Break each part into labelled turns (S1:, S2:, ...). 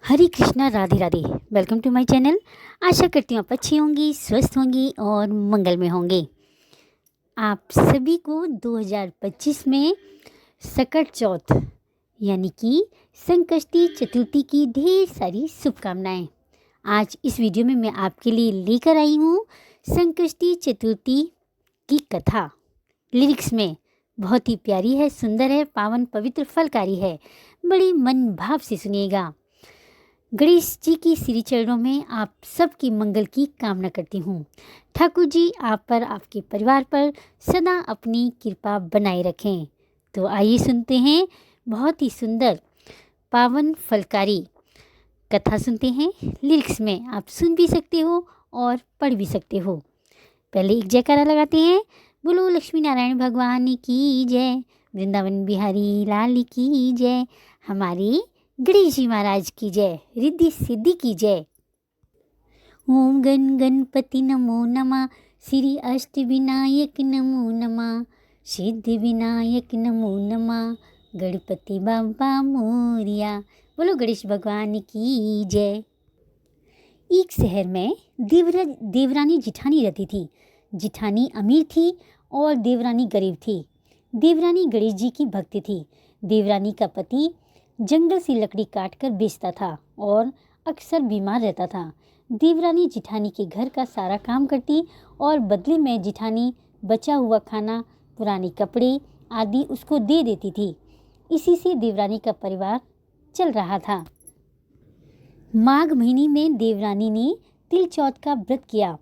S1: Hare Krishna, Radhe Radhe. Welcome to my channel. आशा करती हूँ आप अच्छी होंगी, स्वस्थ होंगी और मंगल में होंगे। आप सभी को 2025 में सकट चौथ यानी कि संकष्टी चतुर्थी की ढेर सारी शुभकामनाएं। आज इस वीडियो में मैं आपके लिए लेकर आई हूँ संकष्टी चतुर्थी की कथा। लिरिक्स में बहुत ही प्यारी है, सुंदर है, पावन पवित्र फलकारी है। बड़ी मन भाव से सुनिएगा। गणेश जी की श्री चरणों में आप सबकी मंगल की कामना करती हूँ। ठाकुर जी आप पर, आपके परिवार पर सदा अपनी कृपा बनाए रखें। तो आइए सुनते हैं बहुत ही सुंदर पावन फलकारी कथा सुनते हैं। लिरिक्स में आप सुन भी सकते हो और पढ़ भी सकते हो। पहले एक जयकारा लगाते हैं। बोलो लक्ष्मी नारायण भगवान की जय, वृंदावन बिहारी लाल की जय, हमारे गणेश जी महाराज की जय, रिद्धि सिद्धि की जय। ओम गण गणपति नमो नमः, श्री अष्ट विनायक नमो नमः, सिद्धि विनायक नमो नमः, गणपति बाबा मोरिया। बोलो गणेश भगवान की जय। एक शहर में देवरानी जिठानी रहती थी। जिठानी अमीर थी और देवरानी गरीब थी। देवरानी गणेश जी की भक्त थी। देवरानी का पति जंगल से लकड़ी काट कर बेचता था और अक्सर बीमार रहता था। देवरानी जिठानी के घर का सारा काम करती और बदले में जिठानी बचा हुआ खाना, पुराने कपड़े आदि उसको दे देती थी। इसी से देवरानी का परिवार चल रहा था। माघ महीने में देवरानी ने तिल चौथ का व्रत किया।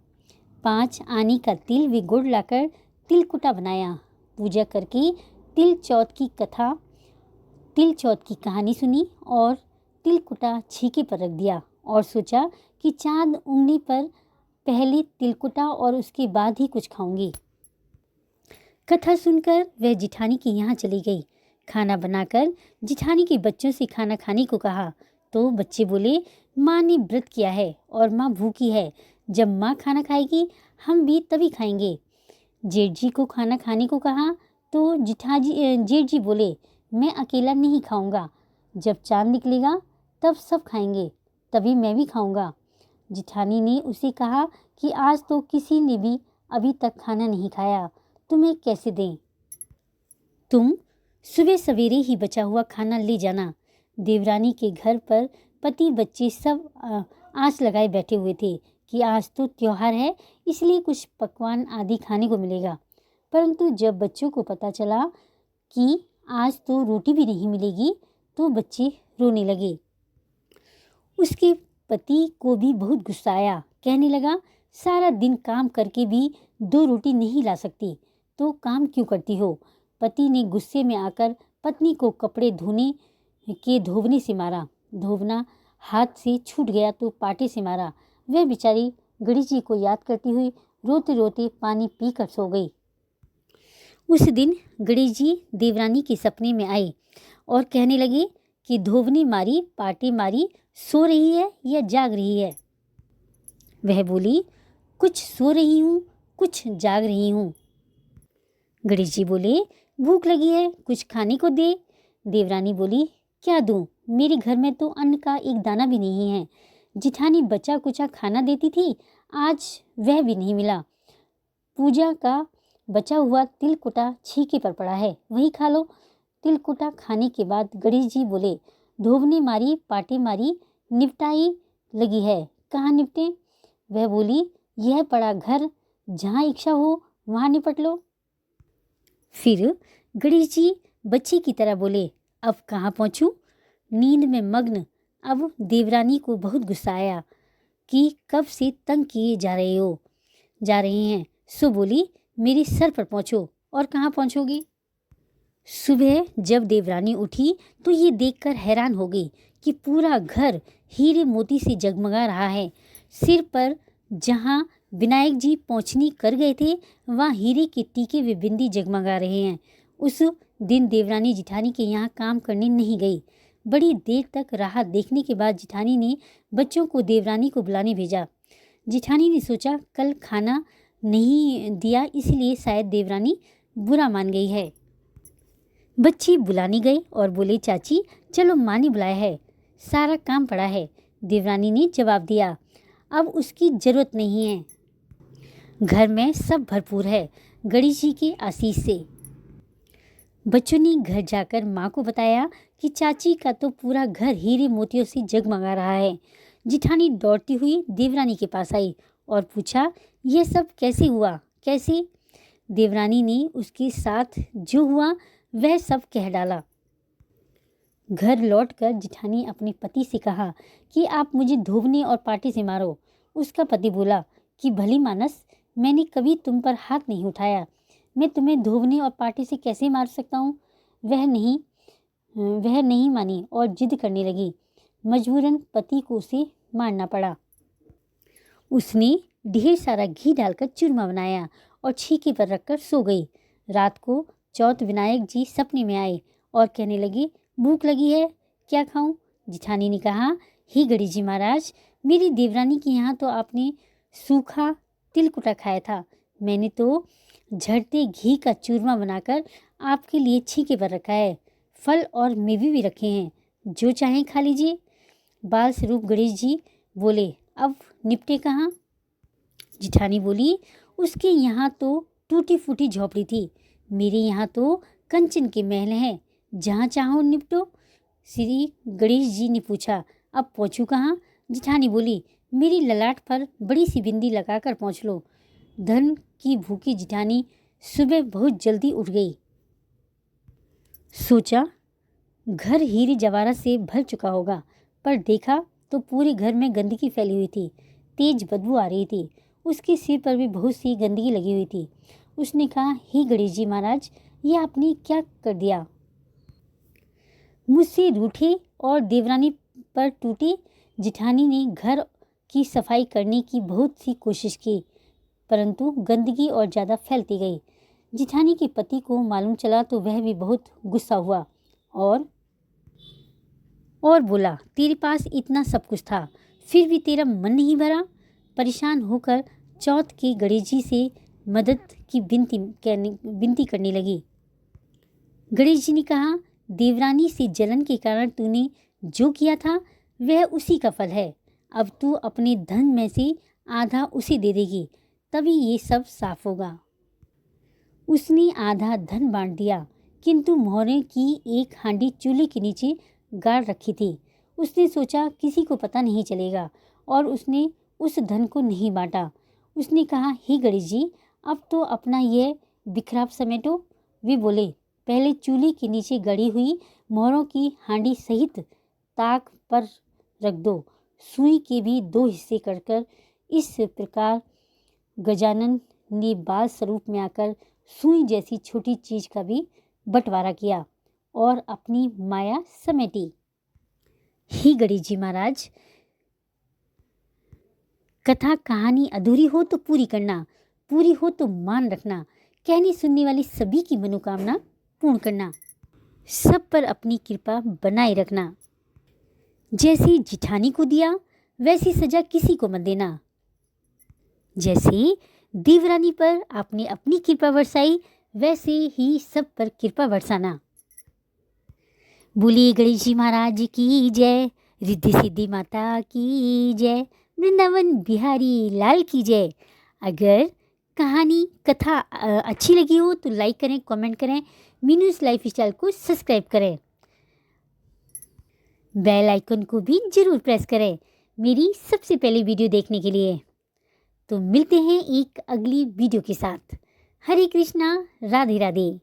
S1: 5 आने का तिल व गुड़ लाकर तिलकुटा बनाया। पूजा करके तिल चौथ की कहानी सुनी और तिलकुटा छीके पर रख दिया और सोचा कि चांद उगने पर पहले तिलकुटा और उसके बाद ही कुछ खाऊंगी। कथा सुनकर वह जिठानी के यहाँ चली गई। खाना बनाकर जिठानी के बच्चों से खाना खाने को कहा तो बच्चे बोले, माँ ने व्रत किया है और माँ भूखी है। जब माँ खाना खाएगी हम भी तभी खाएंगे। जेठ जी को खाना खाने को कहा तो जेठ जी बोले, मैं अकेला नहीं खाऊंगा। जब चांद निकलेगा तब सब खाएंगे, तभी मैं भी खाऊंगा। जिठानी ने उसे कहा कि आज तो किसी ने भी अभी तक खाना नहीं खाया, तुम्हें कैसे दें? तुम सुबह सवेरे ही बचा हुआ खाना ले जाना। देवरानी के घर पर पति बच्चे सब आस लगाए बैठे हुए थे कि आज तो त्योहार है, इसलिए कुछ पकवान आदि खाने को मिलेगा। परंतु जब बच्चों को पता चला कि आज तो रोटी भी नहीं मिलेगी तो बच्चे रोने लगे। उसके पति को भी बहुत गुस्सा आया। कहने लगा, सारा दिन काम करके भी 2 रोटी नहीं ला सकती तो काम क्यों करती हो? पति ने गुस्से में आकर पत्नी को कपड़े धोवने से मारा। धोवना हाथ से छूट गया तो पाटे से मारा। वह बेचारी गणेश जी को याद करती हुई रोते रोते पानी पीकर सो गई। उस दिन गणेश जी देवरानी के सपने में आए और कहने लगे कि धोवनी मारी, पाटे मारी, सो रही है या जाग रही है? वह बोली, कुछ सो रही हूँ, कुछ जाग रही हूँ। गणेश जी बोले, भूख लगी है, कुछ खाने को दे। देवरानी बोली, क्या दूँ? मेरे घर में तो अन्न का एक दाना भी नहीं है। जिठानी बचा कुचा खाना देती थी, आज वह भी नहीं मिला। पूजा का बचा हुआ तिलकुटा छीके पर पड़ा है, वही खा लो। तिलकुटा खाने के बाद गणेश जी बोले, धोवनी मारी, पाटे मारी, निपटाई लगी है, कहाँ निपटे? वह बोली, यह पड़ा घर, जहाँ इच्छा हो वहाँ निपट लो। फिर गणेश जी बच्चे की तरह बोले, अब कहाँ पहुँचूँ? नींद में मग्न। अब देवरानी को बहुत गुस्सा आया कि कब से तंग किए जा रहे हैं। सो बोली, मेरे सर पर पहुँचो। और कहाँ पहुँचोगी? सुबह जब देवरानी उठी तो ये देखकर हैरान हो गई कि पूरा घर हीरे मोती से जगमगा रहा है। सिर पर जहाँ विनायक जी पहुँचनी कर गए थे वहाँ हीरे के टीके व बिंदी जगमगा रहे हैं। उस दिन देवरानी जिठानी के यहाँ काम करने नहीं गई। बड़ी देर तक राह देखने के बाद जिठानी ने बच्चों को देवरानी को बुलाने भेजा। जिठानी ने सोचा कल खाना नहीं दिया इसलिए शायद देवरानी बुरा मान गई है। बच्चे बुलाने गए और बोले, चाची चलो, माँ ने बुलाया है। सारा काम पड़ा है। देवरानी ने जवाब दिया। अब उसकी ज़रूरत नहीं है। घर में सब भरपूर है, गणेश जी की आशीष से। बच्चों ने घर जाकर माँ को बताया कि चाची का तो पूरा घर हीरे मोतियों से जगमगा रहा है। जिठानी दौड़ती हुई देवरानी के पास आई और पूछा, यह सब कैसे हुआ? कैसे? देवरानी ने उसके साथ जो हुआ वह सब कह डाला। घर लौटकर जिठानी अपने पति से कहा कि आप मुझे धोबने और पाटे से मारो। उसका पति बोला कि भली मानस, मैंने कभी तुम पर हाथ नहीं उठाया। मैं तुम्हें धोबने और पाटे से कैसे मार सकता हूँ? वह नहीं मानी और जिद करने लगी। मजबूरन पति को उसे मारना पड़ा। उसने ढेर सारा घी डालकर चूरमा बनाया और छीके पर रखकर सो गई। रात को चौथ विनायक जी सपने में आए और कहने लगे, भूख लगी है, क्या खाऊं? जिठानी ने कहा, हे गणेश जी महाराज, मेरी देवरानी के यहाँ तो आपने सूखा तिलकुटा खाया था। मैंने तो झड़ते घी का चूरमा बनाकर आपके लिए छीके पर रखा है। फल और मेवे भी रखे हैं, जो चाहें खा लीजिए। बाल स्वरूप गणेश जी बोले, अब निपटे कहाँ? जिठानी बोली, उसके यहाँ तो टूटी फूटी झोपड़ी थी, मेरे यहाँ तो कंचन के महल हैं, जहाँ चाहो निपटो। श्री गणेश जी ने पूछा, अब पहुँचूँ कहाँ? जिठानी बोली, मेरी ललाट पर बड़ी सी बिंदी लगाकर पहुँच लो। धन की भूखी जिठानी सुबह बहुत जल्दी उठ गई। सोचा घर हीरे जवाहरात से भर चुका होगा, पर देखा तो पूरे घर में गंदगी फैली हुई थी। तेज बदबू आ रही थी। उसके सिर पर भी बहुत सी गंदगी लगी हुई थी। उसने कहा, हे गणेश जी महाराज, ये आपने क्या कर दिया? मुझसे रूठे और देवरानी पर टूटे। जिठानी ने घर की सफाई करने की बहुत सी कोशिश की, परंतु गंदगी और ज़्यादा फैलती गई। जिठानी के पति को मालूम चला तो वह भी बहुत गुस्सा हुआ और बोला, तेरे पास इतना सब कुछ था, फिर भी तेरा मन नहीं भरा? परेशान होकर चौथ के गणेश जी से मदद की विनती करने लगी। गणेश जी ने कहा, देवरानी से जलन के कारण तूने जो किया था वह उसी का फल है। अब तू अपने धन में से आधा उसे दे देगी, तभी ये सब साफ होगा। उसने आधा धन बांट दिया, किंतु मोहरे की एक हांडी चूल्हे के नीचे गाड़ रखी थी। उसने सोचा किसी को पता नहीं चलेगा और उसने उस धन को नहीं बांटा। उसने कहा, हे गणेश जी, अब तो अपना यह बिखराव समेटो। वे बोले, पहले चूल्हे के नीचे गड़ी हुई मोहरों की हांडी सहित ताक पर रख दो। सुई के भी 2 हिस्से कर इस प्रकार गजानन ने बाल स्वरूप में आकर सुई जैसी छोटी चीज का भी बंटवारा किया और अपनी माया समेटी। हे गणेश जी महाराज, कथा कहानी अधूरी हो तो पूरी करना, पूरी हो तो मान रखना, कहने सुनने वाली सभी की मनोकामना पूर्ण करना, सब पर अपनी कृपा बनाए रखना। जैसे जिठानी को दिया वैसी सजा किसी को मत देना। जैसे देवरानी पर आपने अपनी कृपा बरसाई, वैसे ही सब पर कृपा बरसाना। बोलिए गणेश जी महाराज की जय, रिद्धि सिद्धि माता की जय, वृंदावन बिहारी लाल की जय। अगर कहानी कथा अच्छी लगी हो तो लाइक करें, कमेंट करें, मीनूज़ लाइफ स्टाइल को सब्सक्राइब करें, बेल आइकन को भी जरूर प्रेस करें मेरी सबसे पहली वीडियो देखने के लिए। तो मिलते हैं एक अगली वीडियो के साथ। हरे कृष्णा, राधे राधे।